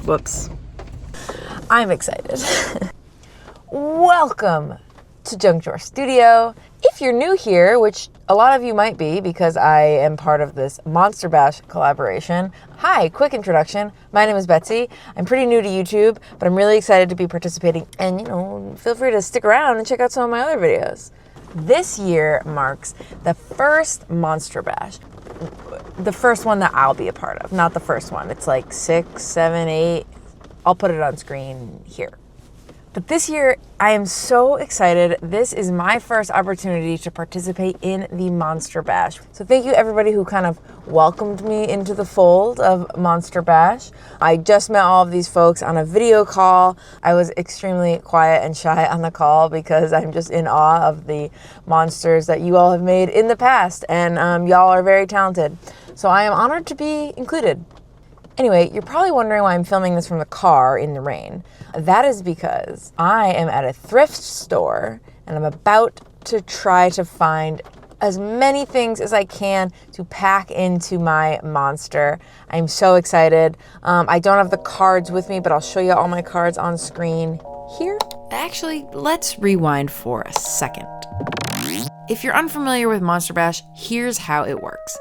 Whoops. I'm excited. Welcome to JunkDrawer Studio. If you're new here, which a lot of you might be because I am part of this Monster Bash collaboration. Hi, quick introduction. My name is Betsy. I'm pretty new to YouTube, but I'm really excited to be participating. And feel free to stick around and check out some of my other videos. This year marks the first Monster Bash. The first one that I'll be a part of, not the first one. It's like 6, 7, 8. I'll put it on screen here. But this year, I am so excited. This is my first opportunity to participate in the Monster Bash. So thank you everybody who kind of welcomed me into the fold of Monster Bash. I just met all of these folks on a video call. I was extremely quiet and shy on the call because I'm just in awe of the monsters that you all have made in the past. And y'all are very talented. So I am honored to be included. Anyway, you're probably wondering why I'm filming this from the car in the rain. That is because I am at a thrift store and I'm about to try to find as many things as I can to pack into my monster. I'm so excited. I don't have the cards with me, but I'll show you all my cards on screen here. Actually, let's rewind for a second. If you're unfamiliar with Monster Bash, here's how it works.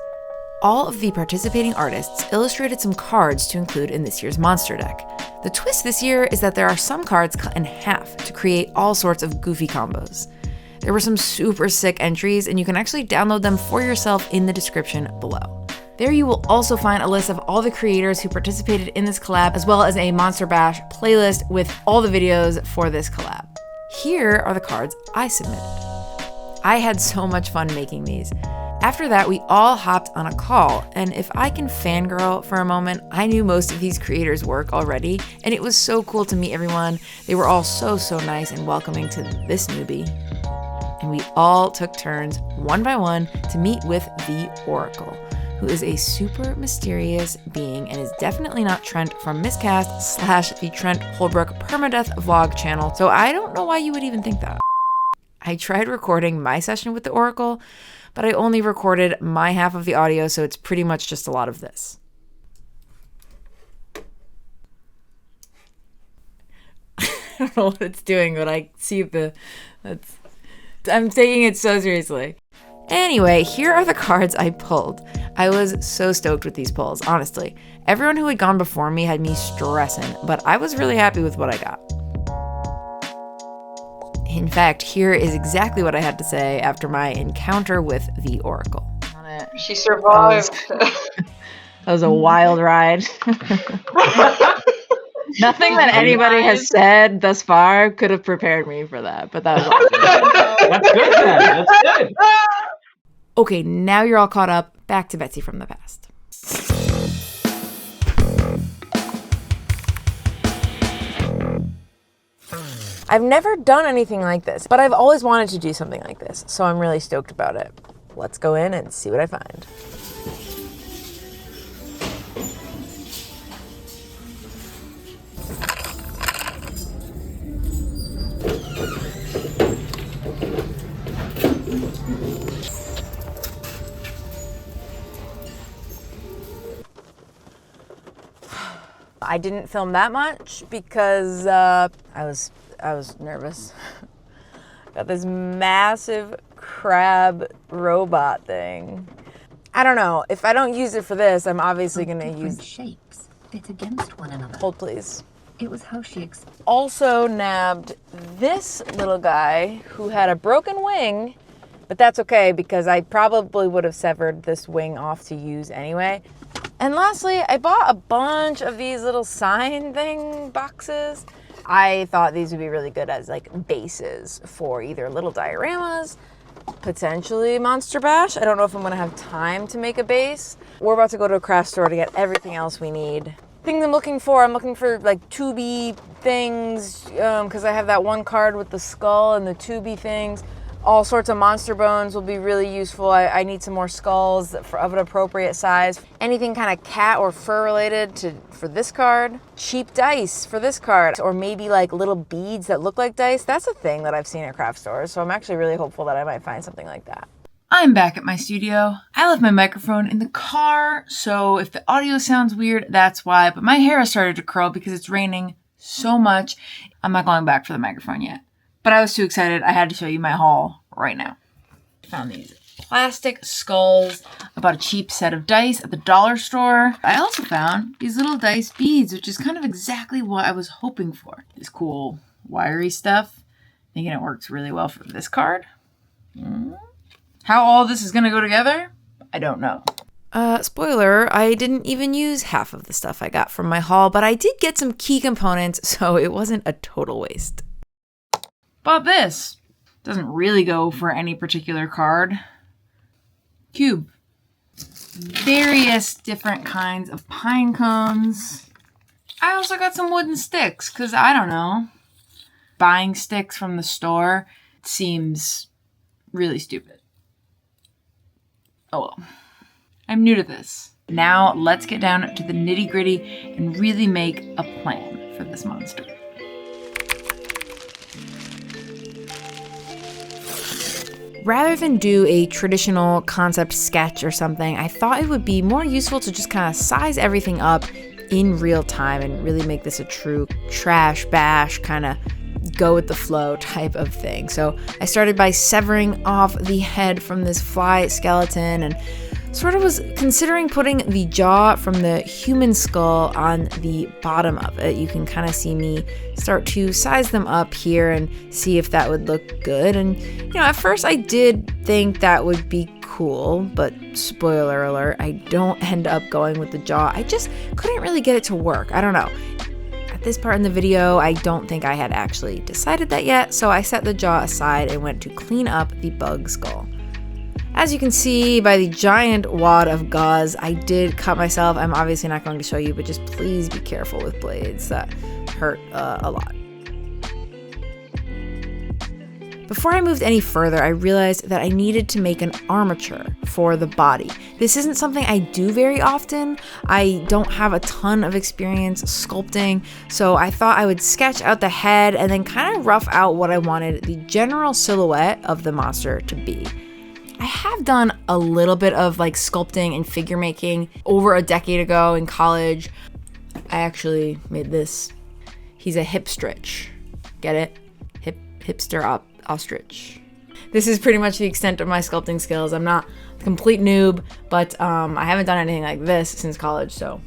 All of the participating artists illustrated some cards to include in this year's monster deck. The twist this year is that there are some cards cut in half to create all sorts of goofy combos. There were some super sick entries, and you can actually download them for yourself in the description below. There you will also find a list of all the creators who participated in this collab, as well as a Monster Bash playlist with all the videos for this collab. Here are the cards I submitted. I had so much fun making these. After that, we all hopped on a call, and if I can fangirl for a moment, I knew most of these creators' work already, and it was so cool to meet everyone. They were all so nice and welcoming to this newbie. And we all took turns, one by one, to meet with the Oracle, who is a super mysterious being and is definitely not Trent from Miscast / the Trent Holbrook Permadeath Vlog channel, so I don't know why you would even think that. I tried recording my session with the Oracle, but I only recorded my half of the audio, so it's pretty much just a lot of this. I don't know what it's doing, but I see I'm taking it so seriously. Anyway, here are the cards I pulled. I was so stoked with these pulls, honestly. Everyone who had gone before me had me stressing, but I was really happy with what I got. In fact, here is exactly what I had to say after my encounter with the Oracle. She survived. That was a wild ride. Nothing that anybody has said thus far could have prepared me for that, but that was awesome. That's good, man. That's good. Okay, now you're all caught up. Back to Betsy from the past. I've never done anything like this, but I've always wanted to do something like this, so I'm really stoked about it. Let's go in and see what I find. I didn't film that much because I was nervous. Got this massive crab robot thing. I don't know. If I don't use it for this, I'm obviously going to use shapes fit against one another. Hold, please. It was how she also nabbed this little guy who had a broken wing, but that's okay because I probably would have severed this wing off to use anyway. And lastly, I bought a bunch of these little sign thing boxes. I thought these would be really good as like bases for either little dioramas, potentially Monster Bash. I don't know if I'm gonna have time to make a base. We're about to go to a craft store to get everything else we need. Things I'm looking for like 2B things, because I have that one card with the skull and the 2B things. All sorts of monster bones will be really useful. I need some more skulls of an appropriate size. Anything kind of cat or fur related for this card. Cheap dice for this card. Or maybe like little beads that look like dice. That's a thing that I've seen at craft stores. So I'm actually really hopeful that I might find something like that. I'm back at my studio. I left my microphone in the car, so if the audio sounds weird, that's why. But my hair has started to curl because it's raining so much. I'm not going back for the microphone yet. But I was too excited. I had to show you my haul right now. I found these plastic skulls. I bought a cheap set of dice at the dollar store. I also found these little dice beads, which is kind of exactly what I was hoping for. This cool wiry stuff. Thinking it works really well for this card. How all this is going to go together, I don't know. Spoiler, I didn't even use half of the stuff I got from my haul, but I did get some key components, so it wasn't a total waste. But this doesn't really go for any particular card. Cube. Various different kinds of pine cones. I also got some wooden sticks, because I don't know. Buying sticks from the store seems really stupid. Oh well. I'm new to this. Now let's get down to the nitty-gritty and really make a plan for this monster. Rather than do a traditional concept sketch or something, I thought it would be more useful to just kind of size everything up in real time and really make this a true trash bash kind of go with the flow type of thing. So I started by severing off the head from this fly skeleton and sort of was considering putting the jaw from the human skull on the bottom of it. You can kind of see me start to size them up here and see if that would look good. And, you know, at first I did think that would be cool, but spoiler alert, I don't end up going with the jaw. I just couldn't really get it to work. I don't know. At this part in the video, I don't think I had actually decided that yet, so I set the jaw aside and went to clean up the bug skull. As you can see by the giant wad of gauze, I did cut myself. I'm obviously not going to show you, but just please be careful with blades that hurt a lot. Before I moved any further, I realized that I needed to make an armature for the body. This isn't something I do very often. I don't have a ton of experience sculpting, so I thought I would sketch out the head and then kind of rough out what I wanted the general silhouette of the monster to be. I have done a little bit of like sculpting and figure making over a decade ago in college. I actually made this. He's a hipstritch. Get it? Hipster ostrich. This is pretty much the extent of my sculpting skills. I'm not a complete noob, but I haven't done anything like this since college, so.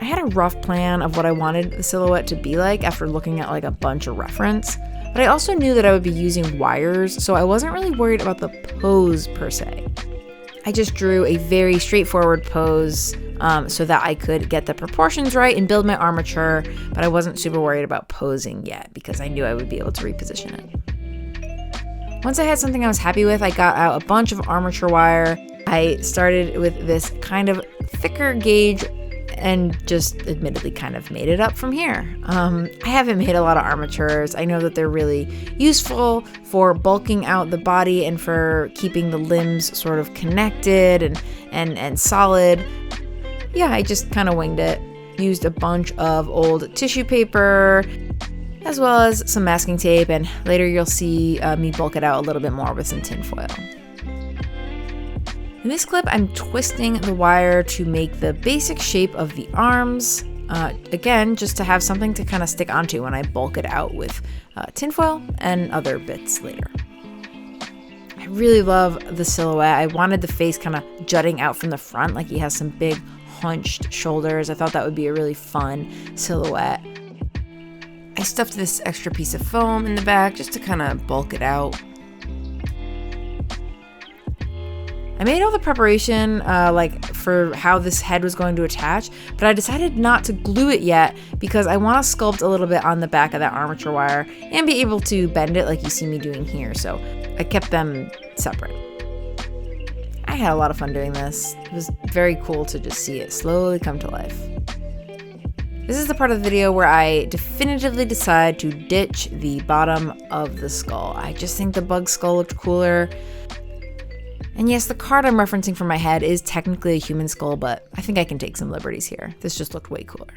I had a rough plan of what I wanted the silhouette to be like after looking at like a bunch of reference. But I also knew that I would be using wires, so I wasn't really worried about the pose per se. I just drew a very straightforward pose so that I could get the proportions right and build my armature, but I wasn't super worried about posing yet because I knew I would be able to reposition it. Once I had something I was happy with, I got out a bunch of armature wire. I started with this kind of thicker gauge and just admittedly kind of made it up from here. I haven't made a lot of armatures. I know that they're really useful for bulking out the body and for keeping the limbs sort of connected and solid. Yeah, I just kind of winged it. Used a bunch of old tissue paper as well as some masking tape, and later you'll see me bulk it out a little bit more with some tin foil. In this clip, I'm twisting the wire to make the basic shape of the arms. Again, just to have something to kind of stick onto when I bulk it out with tinfoil and other bits later. I really love the silhouette. I wanted the face kind of jutting out from the front, like he has some big hunched shoulders. I thought that would be a really fun silhouette. I stuffed this extra piece of foam in the back just to kind of bulk it out. I made all the preparation like for how this head was going to attach, but I decided not to glue it yet because I want to sculpt a little bit on the back of that armature wire and be able to bend it like you see me doing here, so I kept them separate. I had a lot of fun doing this. It was very cool to just see it slowly come to life. This is the part of the video where I definitively decide to ditch the bottom of the skull. I just think the bug skull looked cooler. And yes, the card I'm referencing from my head is technically a human skull, but I think I can take some liberties here. This just looked way cooler.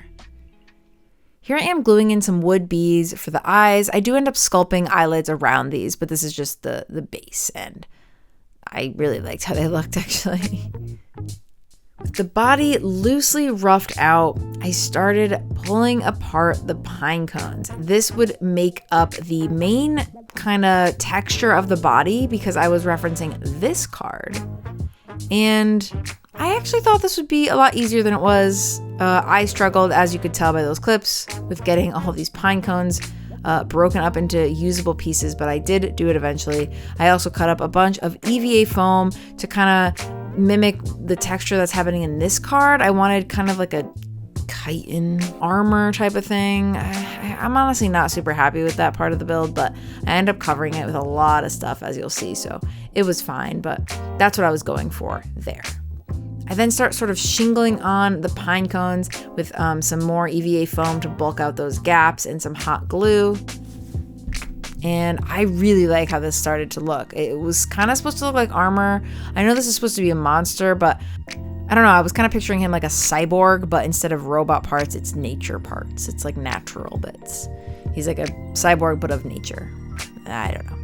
Here I am gluing in some wood beads for the eyes. I do end up sculpting eyelids around these, but this is just the base, and I really liked how they looked, actually. With the body loosely roughed out, I started pulling apart the pine cones. This would make up the main kind of texture of the body because I was referencing this card. And I actually thought this would be a lot easier than it was. I struggled, as you could tell by those clips, with getting all these pine cones broken up into usable pieces, but I did do it eventually. I also cut up a bunch of EVA foam to kind of mimic the texture that's happening in this card. I wanted kind of like a chitin armor type of thing. I'm honestly not super happy with that part of the build, but I end up covering it with a lot of stuff, as you'll see, so it was fine, but that's what I was going for there. I then start sort of shingling on the pine cones with some more EVA foam to bulk out those gaps and some hot glue. And I really like how this started to look. It was kind of supposed to look like armor. I know this is supposed to be a monster, but I don't know. I was kind of picturing him like a cyborg, but instead of robot parts, it's nature parts. It's like natural bits. He's like a cyborg, but of nature. I don't know.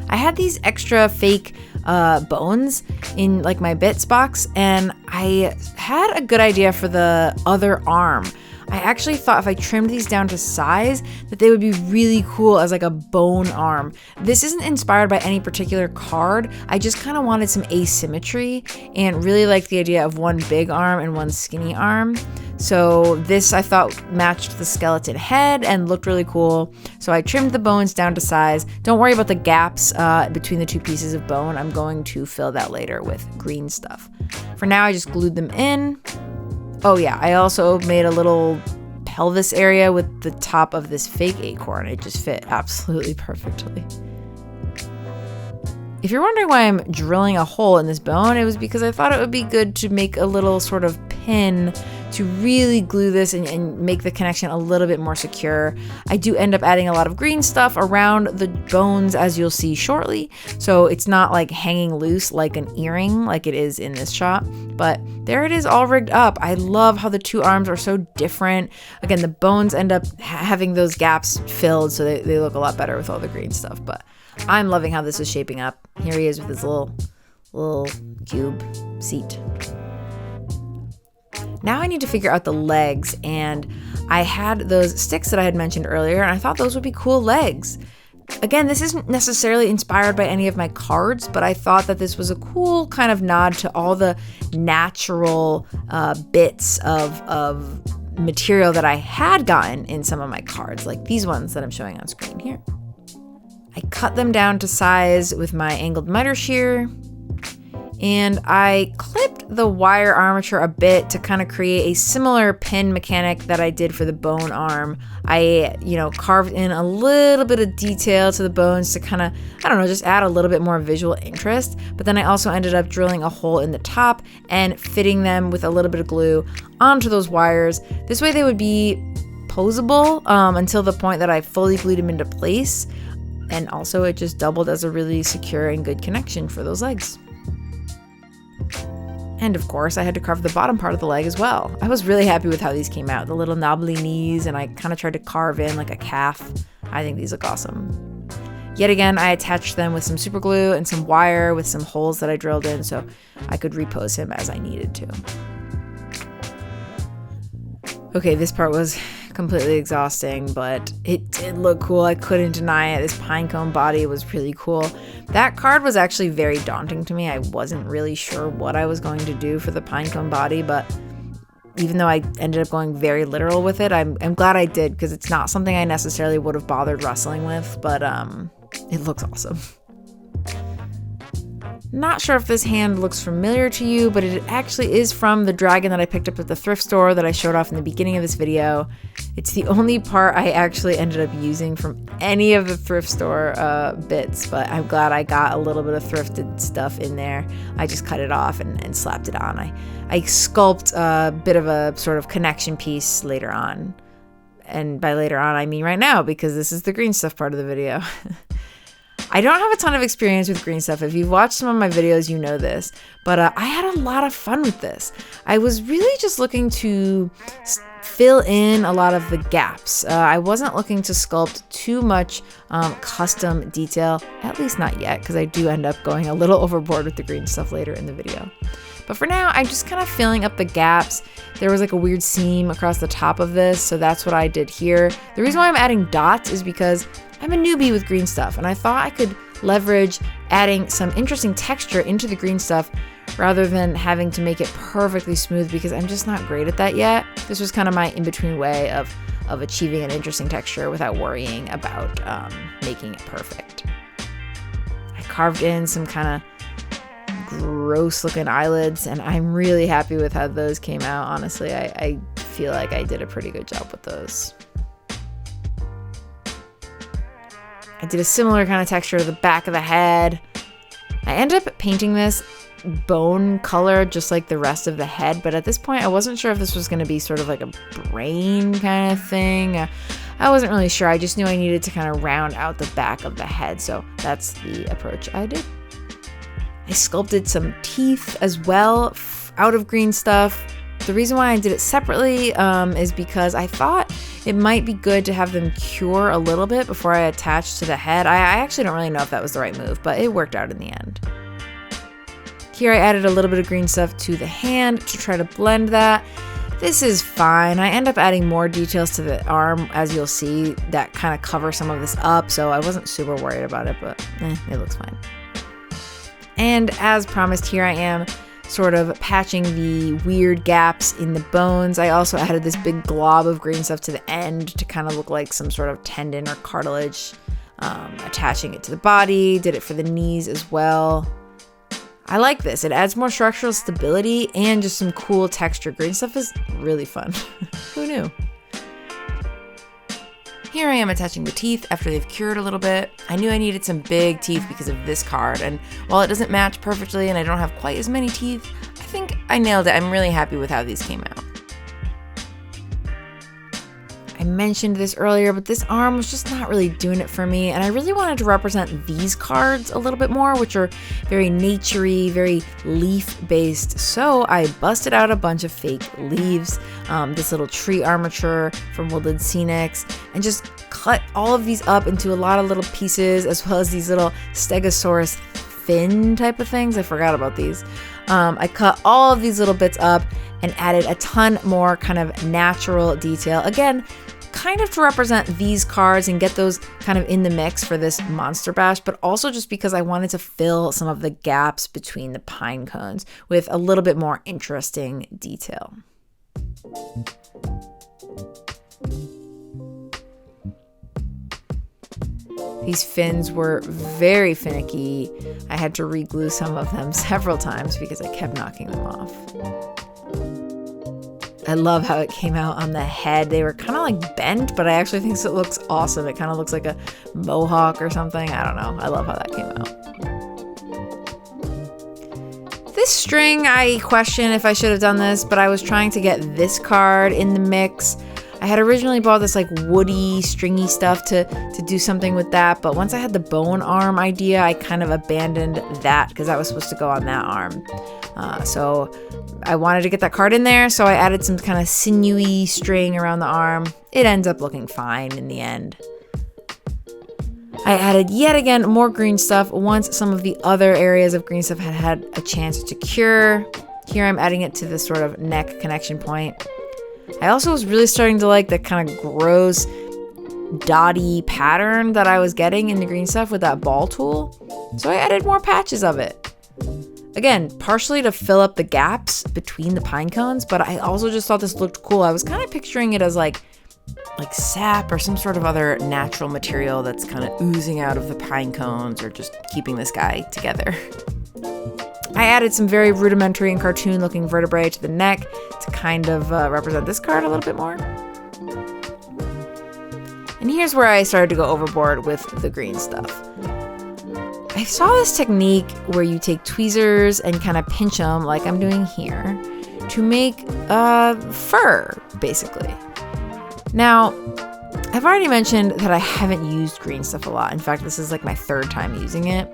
I had these extra fake bones in like my bits box, and I had a good idea for the other arm. I actually thought if I trimmed these down to size that they would be really cool as like a bone arm. This isn't inspired by any particular card. I just kind of wanted some asymmetry and really liked the idea of one big arm and one skinny arm. So this I thought matched the skeleton head and looked really cool. So I trimmed the bones down to size. Don't worry about the gaps between the two pieces of bone. I'm going to fill that later with green stuff. For now, I just glued them in. Oh yeah, I also made a little pelvis area with the top of this fake acorn. It just fit absolutely perfectly. If you're wondering why I'm drilling a hole in this bone, it was because I thought it would be good to make a little sort of pin to really glue this and make the connection a little bit more secure. I do end up adding a lot of green stuff around the bones, as you'll see shortly, so it's not like hanging loose like an earring like it is in this shot, but there it is all rigged up. I love how the two arms are so different. Again, the bones end up having those gaps filled, so they look a lot better with all the green stuff, but I'm loving how this is shaping up. Here he is with his little cube seat. Now I need to figure out the legs, and I had those sticks that I had mentioned earlier, and I thought those would be cool legs. Again, this isn't necessarily inspired by any of my cards, but I thought that this was a cool kind of nod to all the natural bits of material that I had gotten in some of my cards, like these ones that I'm showing on screen here. I cut them down to size with my angled miter shear, and I clipped the wire armature a bit to kind of create a similar pin mechanic that I did for the bone arm. I, carved in a little bit of detail to the bones to kind of, just add a little bit more visual interest. But then I also ended up drilling a hole in the top and fitting them with a little bit of glue onto those wires. This way they would be posable until the point that I fully glued them into place. And also it just doubled as a really secure and good connection for those legs. And of course, I had to carve the bottom part of the leg as well. I was really happy with how these came out, the little knobbly knees, and I kind of tried to carve in like a calf. I think these look awesome. Yet again, I attached them with some super glue and some wire with some holes that I drilled in so I could repose him as I needed to. Okay, this part was completely exhausting, but it did look cool. I couldn't deny it. This pinecone body was really cool. That card was actually very daunting to me. I wasn't really sure what I was going to do for the pinecone body, but even though I ended up going very literal with it, I'm glad I did, because it's not something I necessarily would have bothered wrestling with, but it looks awesome. Not sure if this hand looks familiar to you, but it actually is from the dragon that I picked up at the thrift store that I showed off in the beginning of this video. It's the only part I actually ended up using from any of the thrift store bits, but I'm glad I got a little bit of thrifted stuff in there. I just cut it off and slapped it on. I sculpted a bit of a sort of connection piece later on. And by later on, I mean right now, because this is the green stuff part of the video. I don't have a ton of experience with green stuff. If you've watched some of my videos, you know this, but I had a lot of fun with this. I was really just looking to fill in a lot of the gaps. I wasn't looking to sculpt too much custom detail, at least not yet, because I do end up going a little overboard with the green stuff later in the video. But for now, I'm just kind of filling up the gaps. There was like a weird seam across the top of this, so that's what I did here. The reason why I'm adding dots is because I'm a newbie with green stuff, and I thought I could leverage adding some interesting texture into the green stuff rather than having to make it perfectly smooth, because I'm just not great at that yet. This was kind of my in-between way of achieving an interesting texture without worrying about making it perfect. I carved in some kind of gross looking eyelids, and I'm really happy with how those came out. Honestly, I feel like I did a pretty good job with those. I did a similar kind of texture to the back of the head. I ended up painting this bone color just like the rest of the head, but at this point I wasn't sure if this was going to be sort of like a brain kind of thing. I wasn't really sure. I just knew I needed to kind of round out the back of the head, so that's the approach I did. I sculpted some teeth as well out of green stuff. The reason why I did it separately is because I thought it might be good to have them cure a little bit before I attach to the head. I actually don't really know if that was the right move, but it worked out in the end. Here I added a little bit of green stuff to the hand to try to blend that. This is fine. I end up adding more details to the arm, as you'll see, that kind of cover some of this up, so I wasn't super worried about it, but it looks fine. And as promised, here I am sort of patching the weird gaps in the bones. I also added this big glob of green stuff to the end to kind of look like some sort of tendon or cartilage, attaching it to the body. Did it for the knees as well. I like this. It adds more structural stability and just some cool texture. Green stuff is really fun. Who knew? Here I am attaching the teeth after they've cured a little bit. I knew I needed some big teeth because of this card, and while it doesn't match perfectly and I don't have quite as many teeth, I think I nailed it. I'm really happy with how these came out. I mentioned this earlier, but this arm was just not really doing it for me, and I really wanted to represent these cards a little bit more, which are very naturey, very leaf-based. So I busted out a bunch of fake leaves, this little tree armature from Woodland Scenics, and just cut all of these up into a lot of little pieces, as well as these little stegosaurus fin type of things. I forgot about these. I cut all of these little bits up and added a ton more kind of natural detail. Again, kind of to represent these cards and get those kind of in the mix for this Monster Bash, but also just because I wanted to fill some of the gaps between the pine cones with a little bit more interesting detail. These fins were very finicky. I had to re-glue some of them several times because I kept knocking them off. I love how it came out on the head. They were kind of like bent, but I actually think it looks awesome. It kind of looks like a mohawk or something. I don't know. I love how that came out. This string, I question if I should have done this, but I was trying to get this card in the mix. I had originally bought this like woody, stringy stuff to do something with that, but once I had the bone arm idea, I kind of abandoned that because that was supposed to go on that arm. So I wanted to get that card in there, so I added some kind of sinewy string around the arm. It ends up looking fine in the end. I added yet again more green stuff once some of the other areas of green stuff had a chance to cure. Here I'm adding it to this sort of neck connection point. I also was really starting to like the kind of gross dotty pattern that I was getting in the green stuff with that ball tool. So I added more patches of it. Again, partially to fill up the gaps between the pine cones, but I also just thought this looked cool. I was kind of picturing it as like sap or some sort of other natural material that's kind of oozing out of the pine cones or just keeping this guy together. I added some very rudimentary and cartoon looking vertebrae to the neck to kind of represent this card a little bit more. And here's where I started to go overboard with the green stuff. I saw this technique where you take tweezers and kind of pinch them like I'm doing here to make fur, basically. Now, I've already mentioned that I haven't used green stuff a lot. In fact, this is like my 3rd time using it.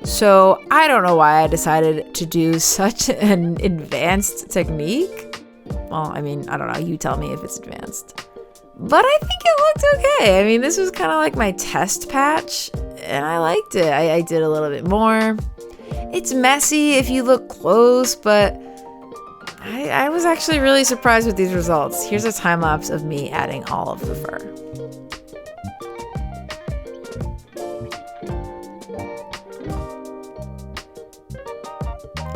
So I don't know why I decided to do such an advanced technique. Well, I mean, I don't know. You tell me if it's advanced. But I think it looked okay. I mean, this was kind of like my test patch, and I liked it. I did a little bit more. It's messy if you look close, but I was actually really surprised with these results. Here's a time lapse of me adding all of the fur.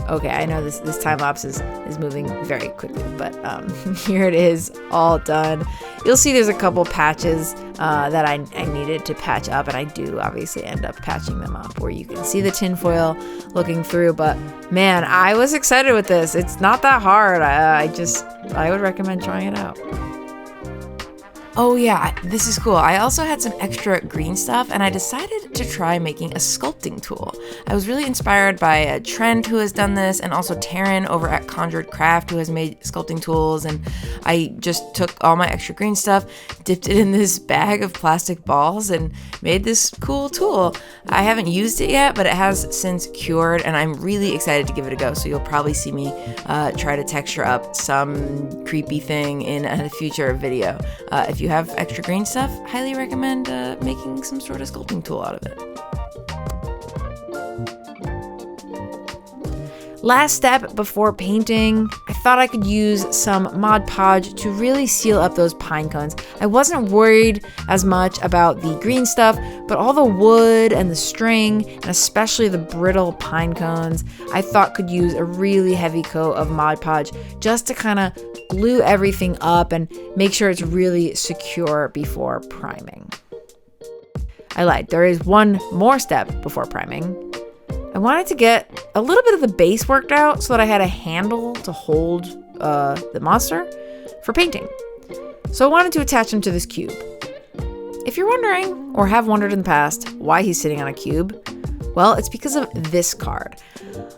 Okay, I know this time lapse is moving very quickly, but here it is, all done. You'll see there's a couple patches that I needed to patch up, and I do obviously end up patching them up where you can see the tinfoil looking through, but man, I was excited with this. It's not that hard. I would recommend trying it out. Oh yeah, this is cool. I also had some extra green stuff, and I decided to try making a sculpting tool. I was really inspired by Trent, who has done this, and also Taryn over at Conjured Craft, who has made sculpting tools, and I just took all my extra green stuff, dipped it in this bag of plastic balls, and made this cool tool. I haven't used it yet, but it has since cured, and I'm really excited to give it a go, so you'll probably see me try to texture up some creepy thing in a future video. If you have extra green stuff, highly recommend making some sort of sculpting tool out of it. Last step before painting, I thought I could use some Mod Podge to really seal up those pine cones. I wasn't worried as much about the green stuff, but all the wood and the string, and especially the brittle pine cones, I thought could use a really heavy coat of Mod Podge just to kind of glue everything up and make sure it's really secure before priming. I lied, there is one more step before priming. I wanted to get a little bit of the base worked out so that I had a handle to hold the monster for painting. So I wanted to attach him to this cube. If you're wondering, or have wondered in the past, why he's sitting on a cube, well, it's because of this card.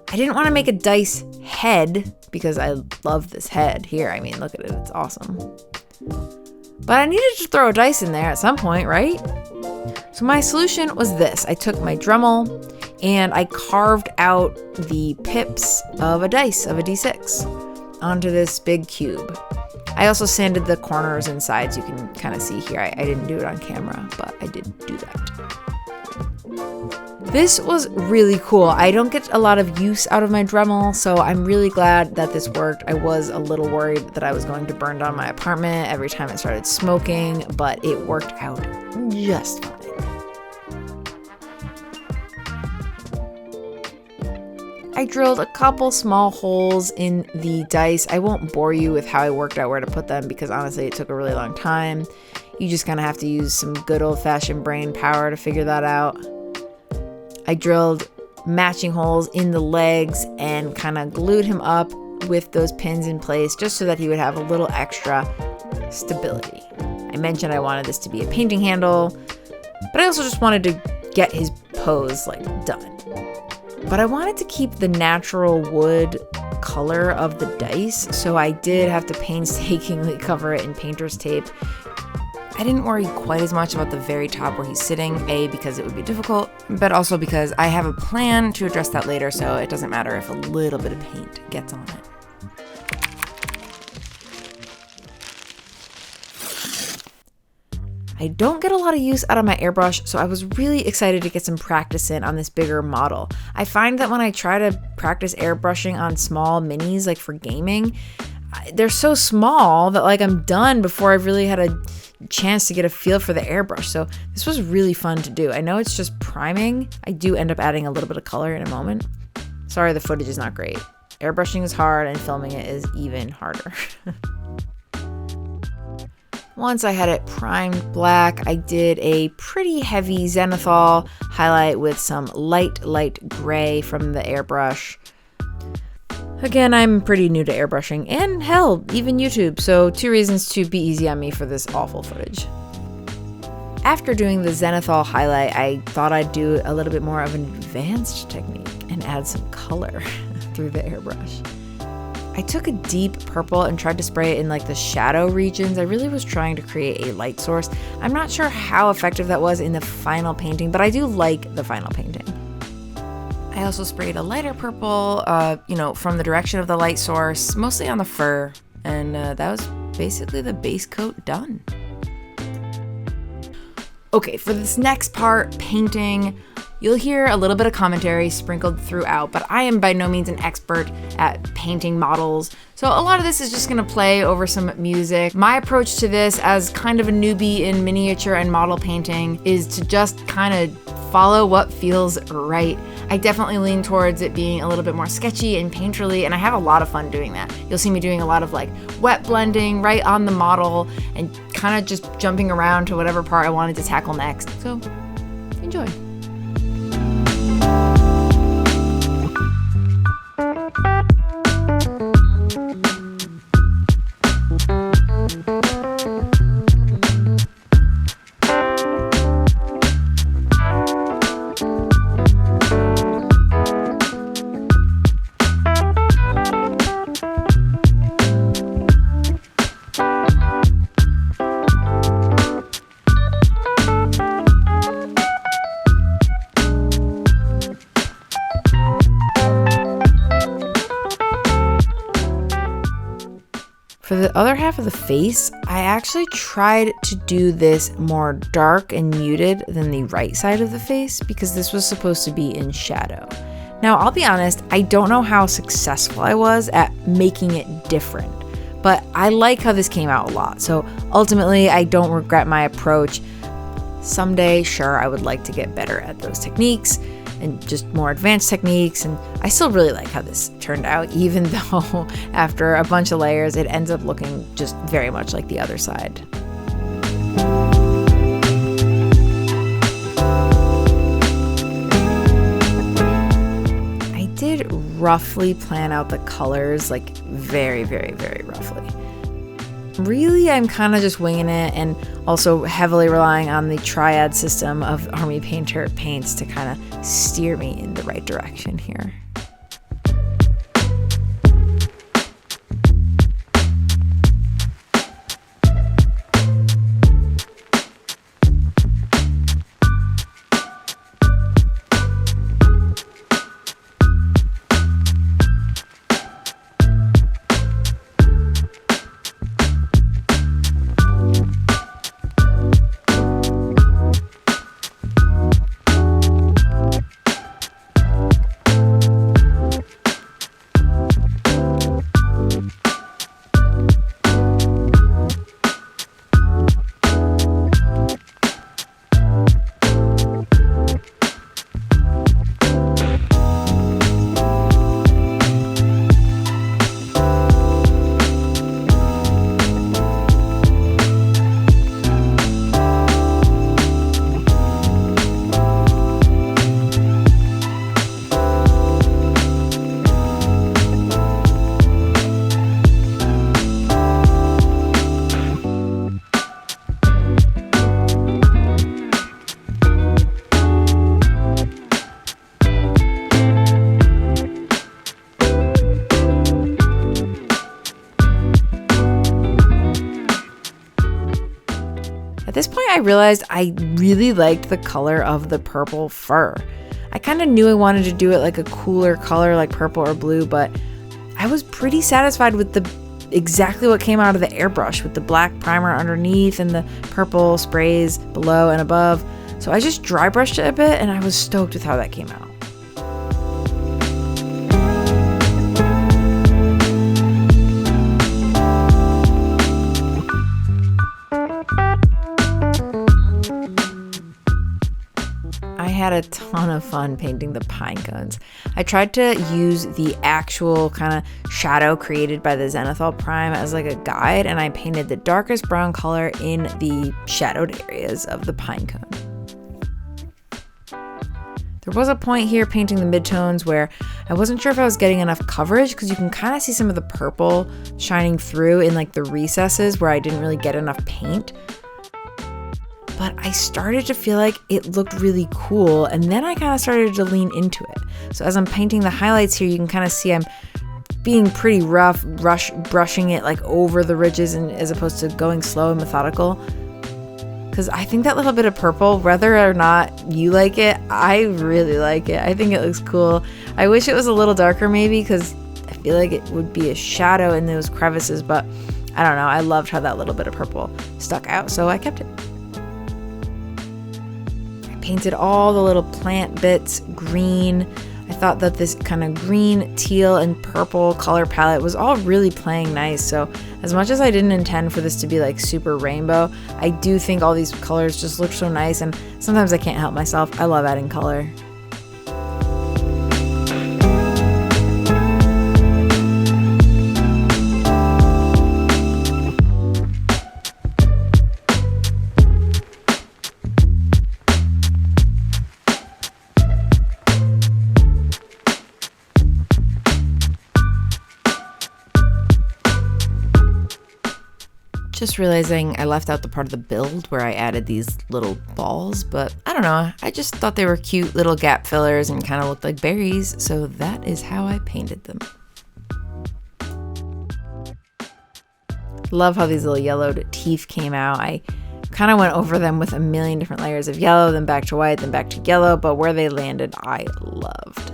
I didn't want to make a dice head because I love this head here. I mean, look at it, it's awesome. But I needed to throw a dice in there at some point, right? So my solution was this. I took my Dremel and I carved out the pips of a dice, of a D6, onto this big cube. I also sanded the corners and sides. You can kind of see here. I didn't do it on camera, but I did do that. This was really cool. I don't get a lot of use out of my Dremel, so I'm really glad that this worked. I was a little worried that I was going to burn down my apartment every time it started smoking, but it worked out just fine. I drilled a couple small holes in the dice. I won't bore you with how I worked out where to put them because honestly it took a really long time. You just kind of have to use some good old-fashioned brain power to figure that out. I drilled matching holes in the legs and kind of glued him up with those pins in place just so that he would have a little extra stability. I mentioned I wanted this to be a painting handle, but I also just wanted to get his pose done. But I wanted to keep the natural wood color of the dice, so I did have to painstakingly cover it in painter's tape. I didn't worry quite as much about the very top where he's sitting, A, because it would be difficult, but also because I have a plan to address that later, so it doesn't matter if a little bit of paint gets on it. I don't get a lot of use out of my airbrush, so I was really excited to get some practice in on this bigger model. I find that when I try to practice airbrushing on small minis, like for gaming, they're so small that I'm done before I've really had a chance to get a feel for the airbrush. So this was really fun to do. I know it's just priming. I do end up adding a little bit of color in a moment. Sorry, the footage is not great. Airbrushing is hard and filming it is even harder. Once I had it primed black, I did a pretty heavy zenithal highlight with some light gray from the airbrush. Again, I'm pretty new to airbrushing and hell, even YouTube, so 2 reasons to be easy on me for this awful footage. After doing the zenithal highlight, I thought I'd do a little bit more of an advanced technique and add some color through the airbrush. I took a deep purple and tried to spray it in like the shadow regions. I really was trying to create a light source. I'm not sure how effective that was in the final painting, but I do like the final painting. I also sprayed a lighter purple, from the direction of the light source, mostly on the fur, and that was basically the base coat done. Okay, for this next part, painting, you'll hear a little bit of commentary sprinkled throughout, but I am by no means an expert at painting models, so a lot of this is just gonna play over some music. My approach to this as kind of a newbie in miniature and model painting is to just kind of follow what feels right. I definitely lean towards it being a little bit more sketchy and painterly, and I have a lot of fun doing that. You'll see me doing a lot of like wet blending right on the model and kind of just jumping around to whatever part I wanted to tackle next. So enjoy. For the other half of the face, I actually tried to do this more dark and muted than the right side of the face because this was supposed to be in shadow. Now, I'll be honest, I don't know how successful I was at making it different, but I like how this came out a lot. So ultimately, I don't regret my approach. Someday, sure, I would like to get better at those techniques and just more advanced techniques, and I still really like how this turned out, even though after a bunch of layers it ends up looking just very much like the other side. I did roughly plan out the colors, like very, very, very roughly. Really, I'm kind of just winging it and also heavily relying on the triad system of Army Painter paints to kind of steer me in the right direction here. At this point, I realized I really liked the color of the purple fur. I kind of knew I wanted to do it like a cooler color like purple or blue, but I was pretty satisfied with exactly what came out of the airbrush with the black primer underneath and the purple sprays below and above. So I just dry brushed it a bit and I was stoked with how that came out. I had a ton of fun painting the pine cones. I tried to use the actual kind of shadow created by the zenithal prime as like a guide, and I painted the darkest brown color in the shadowed areas of the pine cone. There was a point here painting the midtones where I wasn't sure if I was getting enough coverage because you can kind of see some of the purple shining through in like the recesses where I didn't really get enough paint. But I started to feel like it looked really cool, and then I kind of started to lean into it. So as I'm painting the highlights here, you can kind of see I'm being pretty rough, brushing it like over the ridges and as opposed to going slow and methodical. Because I think that little bit of purple, whether or not you like it, I really like it. I think it looks cool. I wish it was a little darker maybe, because I feel like it would be a shadow in those crevices, but I don't know. I loved how that little bit of purple stuck out, so I kept it. I painted all the little plant bits green. I thought that this kind of green, teal, and purple color palette was all really playing nice. So as much as I didn't intend for this to be like super rainbow, I do think all these colors just look so nice, and sometimes I can't help myself. I love adding color. Just realizing I left out the part of the build where I added these little balls, but I don't know. I just thought they were cute little gap fillers and kind of looked like berries, so that is how I painted them. Love how these little yellowed teeth came out. I kind of went over them with a million different layers of yellow, then back to white, then back to yellow, but where they landed, I loved.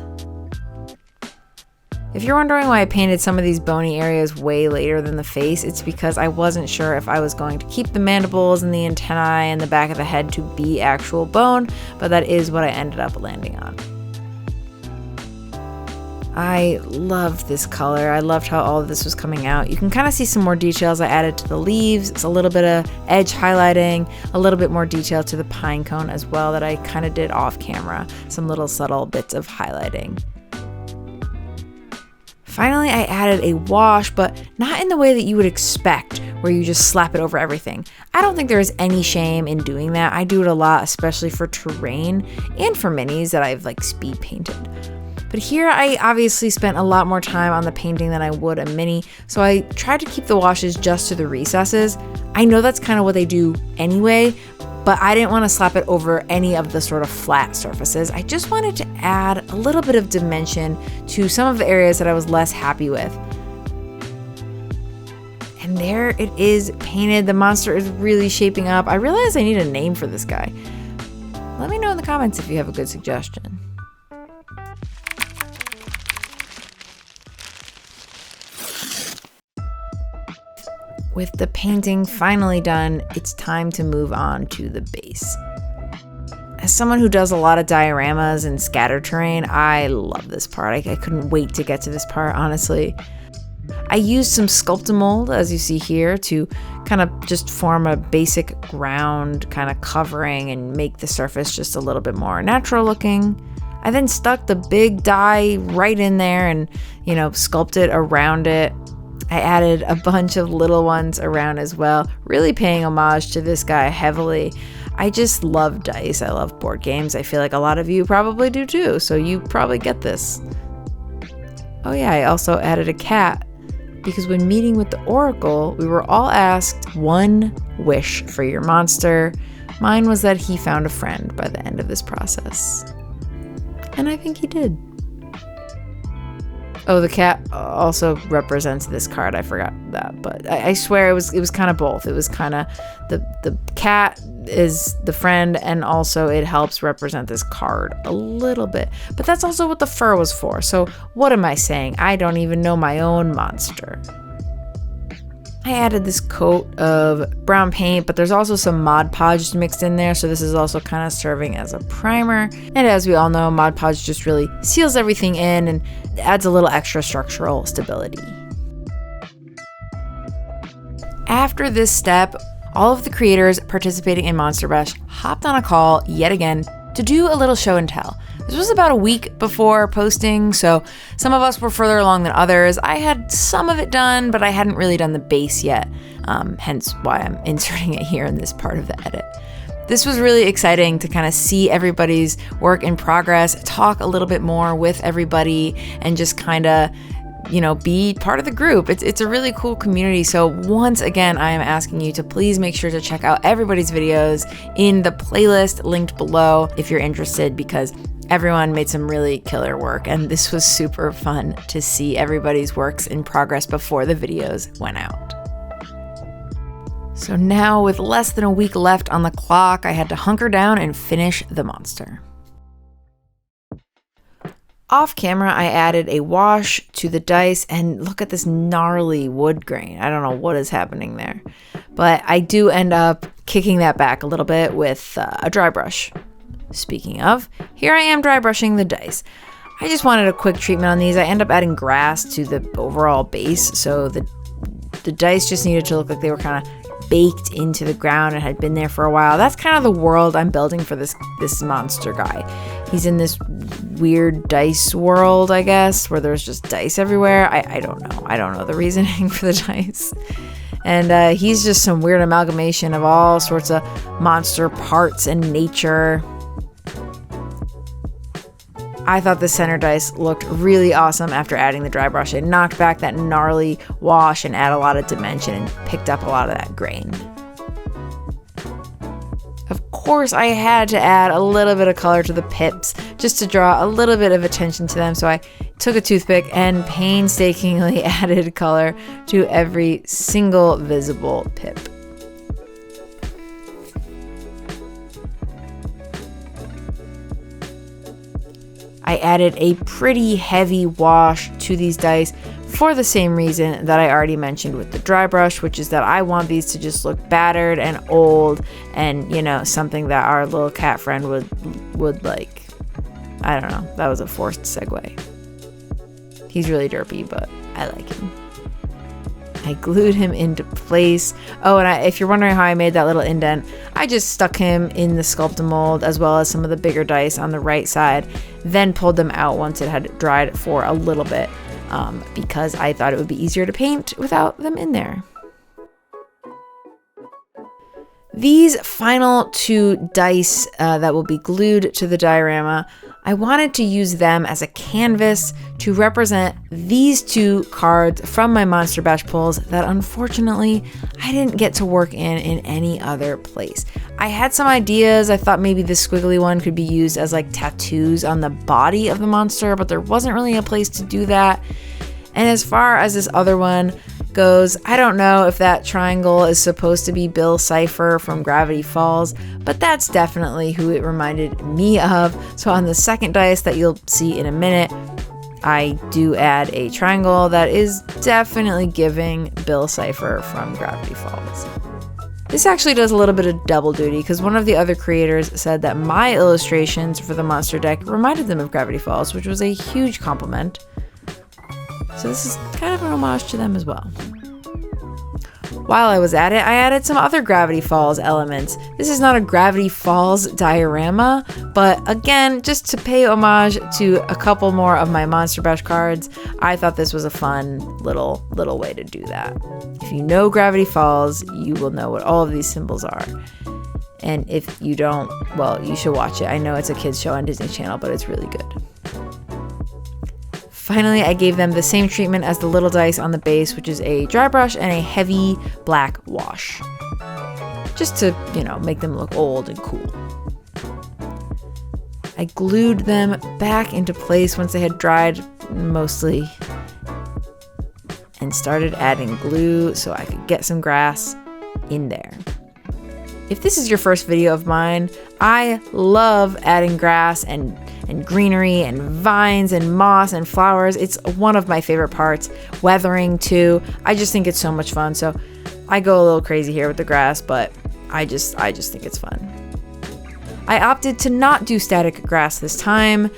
If you're wondering why I painted some of these bony areas way later than the face, it's because I wasn't sure if I was going to keep the mandibles and the antennae and the back of the head to be actual bone, but that is what I ended up landing on. I loved this color. I loved how all of this was coming out. You can kind of see some more details I added to the leaves. It's a little bit of edge highlighting, a little bit more detail to the pine cone as well that I kind of did off camera. Some little subtle bits of highlighting. Finally, I added a wash, but not in the way that you would expect, where you just slap it over everything. I don't think there is any shame in doing that. I do it a lot, especially for terrain and for minis that I've like speed painted. But here I obviously spent a lot more time on the painting than I would a mini, so I tried to keep the washes just to the recesses. I know that's kind of what they do anyway, but I didn't want to slap it over any of the sort of flat surfaces. I just wanted to add a little bit of dimension to some of the areas that I was less happy with. And there it is painted. The monster is really shaping up. I realize I need a name for this guy. Let me know in the comments if you have a good suggestion. With the painting finally done, it's time to move on to the base. As someone who does a lot of dioramas and scatter terrain, I love this part. I couldn't wait to get to this part, honestly. I used some Sculptamold, as you see here, to kind of just form a basic ground kind of covering and make the surface just a little bit more natural looking. I then stuck the big die right in there and, sculpted around it. I added a bunch of little ones around as well, really paying homage to this guy heavily. I just love dice. I love board games. I feel like a lot of you probably do too, so you probably get this. Oh yeah, I also added a cat because when meeting with the Oracle, we were all asked one wish for your monster. Mine was that he found a friend by the end of this process. And I think he did. Oh, the cat also represents this card. I forgot that, but I swear it was kind of both. It was kind of the cat is the friend, and also it helps represent this card a little bit. But that's also what the fur was for. So what am I saying? I don't even know my own monster. I added this coat of brown paint, but there's also some Mod Podge mixed in there, so this is also kind of serving as a primer. And as we all know, Mod Podge just really seals everything in and adds a little extra structural stability. After this step, all of the creators participating in Monster Bash hopped on a call yet again to do a little show and tell. This was about a week before posting, so some of us were further along than others. I had some of it done, but I hadn't really done the base yet, hence why I'm inserting it here in this part of the edit. This was really exciting to kind of see everybody's work in progress, talk a little bit more with everybody, and just kind of be part of the group. It's a really cool community. So once again, I am asking you to please make sure to check out everybody's videos in the playlist linked below if you're interested, because Everyone made some really killer work, and this was super fun to see everybody's works in progress before the videos went out. So now, with less than a week left on the clock, I had to hunker down and finish the monster. Off camera, I added a wash to the dice, and look at this gnarly wood grain. I don't know what is happening there, but I do end up kicking that back a little bit with a dry brush. Speaking of, here I am dry brushing the dice. I just wanted a quick treatment on these. I end up adding grass to the overall base, so the dice just needed to look like they were kind of baked into the ground and had been there for a while. That's kind of the world I'm building for this monster guy. He's in this weird dice world, I guess, where there's just dice everywhere. I don't know. I don't know the reasoning for the dice. And he's just some weird amalgamation of all sorts of monster parts and nature. I thought the center dice looked really awesome after adding the dry brush. It knocked back that gnarly wash and added a lot of dimension and picked up a lot of that grain. Of course, I had to add a little bit of color to the pips just to draw a little bit of attention to them. So I took a toothpick and painstakingly added color to every single visible pip. I added a pretty heavy wash to these dice for the same reason that I already mentioned with the dry brush, which is that I want these to just look battered and old and, you know, something that our little cat friend would like. I don't know. That was a forced segue. He's really derpy, but I like him. I glued him into place. Oh, and if you're wondering how I made that little indent, I just stuck him in the Sculpt-A-Mold as well as some of the bigger dice on the right side, then pulled them out once it had dried for a little bit because I thought it would be easier to paint without them in there. These final two dice that will be glued to the diorama, I wanted to use them as a canvas to represent these two cards from my Monster Bash pulls that unfortunately I didn't get to work in any other place. I had some ideas. I thought maybe this squiggly one could be used as like tattoos on the body of the monster, but there wasn't really a place to do that. And as far as this other one goes, I don't know if that triangle is supposed to be Bill Cipher from Gravity Falls, but that's definitely who it reminded me of. So on the second dice that you'll see in a minute, I do add a triangle that is definitely giving Bill Cipher from Gravity Falls. This actually does a little bit of double duty because one of the other creators said that my illustrations for the monster deck reminded them of Gravity Falls, which was a huge compliment. So this is kind of an homage to them as well. While I was at it, I added some other Gravity Falls elements. This is not a Gravity Falls diorama, but again, just to pay homage to a couple more of my Monster Bash cards, I thought this was a fun little way to do that. If you know Gravity Falls, you will know what all of these symbols are. And if you don't, well, you should watch it. I know it's a kids show on Disney Channel, but it's really good. Finally, I gave them the same treatment as the little dice on the base, which is a dry brush and a heavy black wash. Just to, you know, make them look old and cool. I glued them back into place once they had dried mostly and started adding glue so I could get some grass in there. If this is your first video of mine, I love adding grass and greenery and vines and moss and flowers. It's one of my favorite parts. Weathering too. I just think it's so much fun. So I go a little crazy here with the grass, but I just think it's fun. I opted to not do static grass this time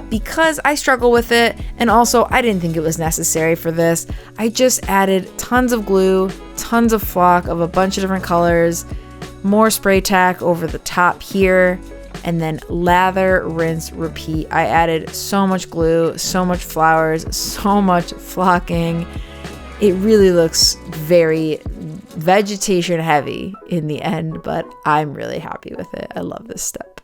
because I struggle with it, and also I didn't think it was necessary for this. I just added tons of glue, tons of flock of a bunch of different colors, more spray tack over the top here, and then lather, rinse, repeat. I added so much glue, so much flowers, so much flocking. It really looks very vegetation heavy in the end, but I'm really happy with it. I love this step.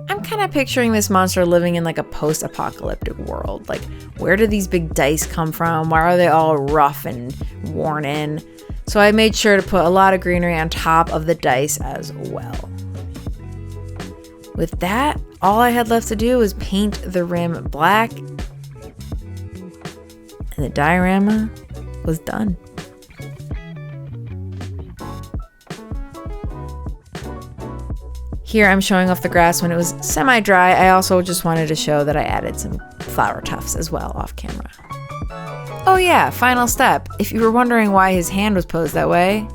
I'm kind of picturing this monster living in like a post-apocalyptic world. Like, where do these big dice come from? Why are they all rough and worn in? So I made sure to put a lot of greenery on top of the dice as well. With that, all I had left to do was paint the rim black, and the diorama was done. Here I'm showing off the grass when it was semi-dry. I also just wanted to show that I added some flower tufts as well off camera. Oh yeah, final step. If you were wondering why his hand was posed that way,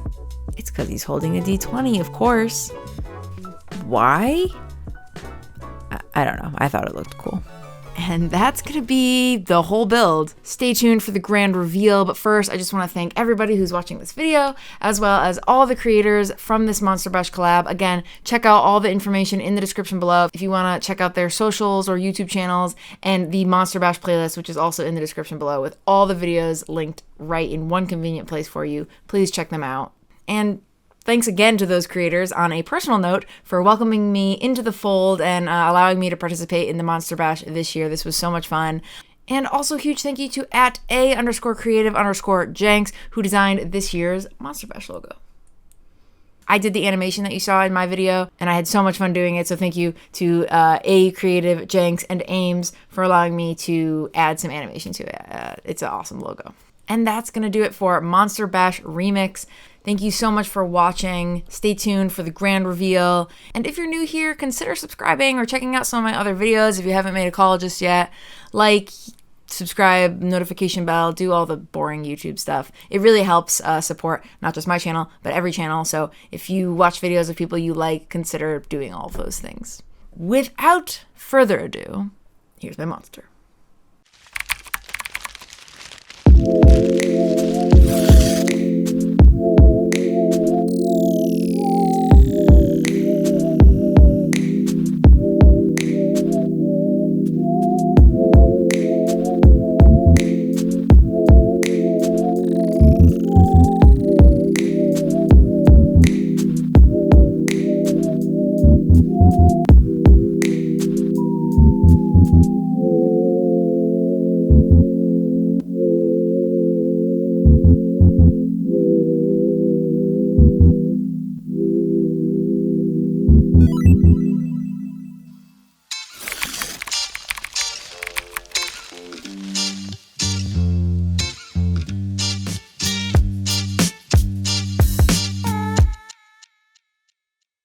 it's because he's holding a D20, of course. Why? I don't know. I thought it looked cool. And that's going to be the whole build. Stay tuned for the grand reveal, but first I just want to thank everybody who's watching this video, as well as all the creators from this Monster Bash collab. Again, check out all the information in the description below if you want to check out their socials or YouTube channels, and the Monster Bash playlist, which is also in the description below, with all the videos linked right in one convenient place for you. Please check them out. And thanks again to those creators on a personal note for welcoming me into the fold and allowing me to participate in the Monster Bash this year. This was so much fun. And also huge thank you to @A_creative_Jenks, who designed this year's Monster Bash logo. I did the animation that you saw in my video, and I had so much fun doing it. So thank you to A_creative, Jenks, and Ames for allowing me to add some animation to it. It's an awesome logo. And that's going to do it for Monster Bash Remix. Thank you so much for watching. Stay tuned for the grand reveal. And if you're new here, consider subscribing or checking out some of my other videos if you haven't made a call just yet. Like, subscribe, notification bell, do all the boring YouTube stuff. It really helps support not just my channel, but every channel. So if you watch videos of people you like, consider doing all of those things. Without further ado, here's my monster.